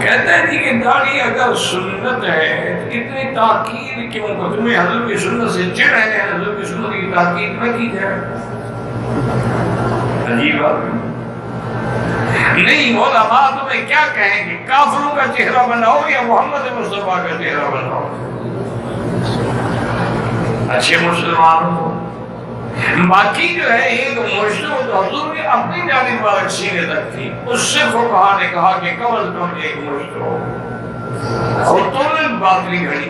کہتا ہے کہ داڑھی اگر سنت ہے تو اتنی تاکید کیوں کہ تمہیں حضور کی سنت سے چڑ ہے، حضور کی سنت کی تاکید نہ کی جائے؟ عجیب بات نہیں۔ علماء تمہیں کیا کہیں گے؟ کافروں کا چہرہ بناؤ یا محمد مصطفیٰ کا چہرہ بناؤ؟ اچھے مسلمانوں کو باقی جو ہے ایک مشتبہ تو حضور نے اپنی جانب مبارک سینے تک تھی، اس سے فقہا نے کہا کہ کم از کم ایک مشتبہ اور تم نے باطلی گھڑی،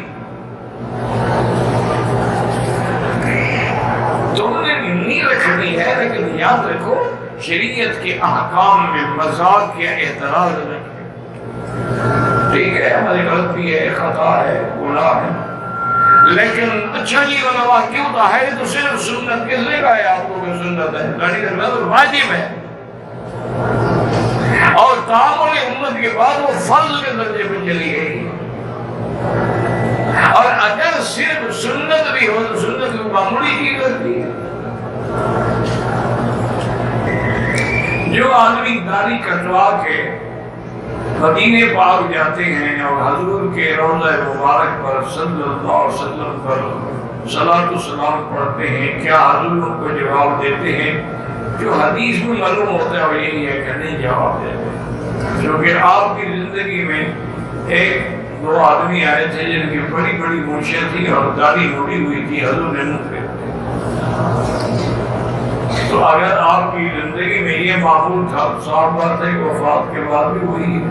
تم نے نہیں رکھنی ہے، لیکن یاد رکھو شریعت کے احکام میں مذاق یا اعتراض نہ کریں۔ ٹھیک ہے ہماری غلطی ہے، خطا ہے، گناہ ہے، لیکن اچھا جی علماء کیوں تھا ہے تو صرف سنت کس نے کہا ہے آپ کو کہ سنت ہے؟ داڑھی رکھنا تو واجب ہے، اور تعامل امت کے بعد وہ فرض کے درجے پہ چلی گئی، اور اگر صرف سنت بھی ہو تو سنت کو معمولی چیز ہوتی ہے۔ جو آدمی داڑھی کٹوا کے مدینے پاک جاتے ہیں اور حضور کے روضہ مبارک پر صلی اللہ علیہ وسلم پر صلاۃ و سلام پڑھتے ہیں، کیا حضور ان کو جواب دیتے ہیں؟ جو حدیث میں معلوم ہوتا ہے وہ یہی ہے کہ نہیں جواب دیتے، کیونکہ آپ کی زندگی میں ایک دو آدمی آئے تھے جن کی بڑی بڑی مونچھیں تھیں اور داڑھی موٹی ہوئی تھی، حضور نے منہ پہ۔ تو اگر آپ کی زندگی میں یہ معمول تھا، صاف بات ہے کہ وفات کے بعد بھی وہی ہے۔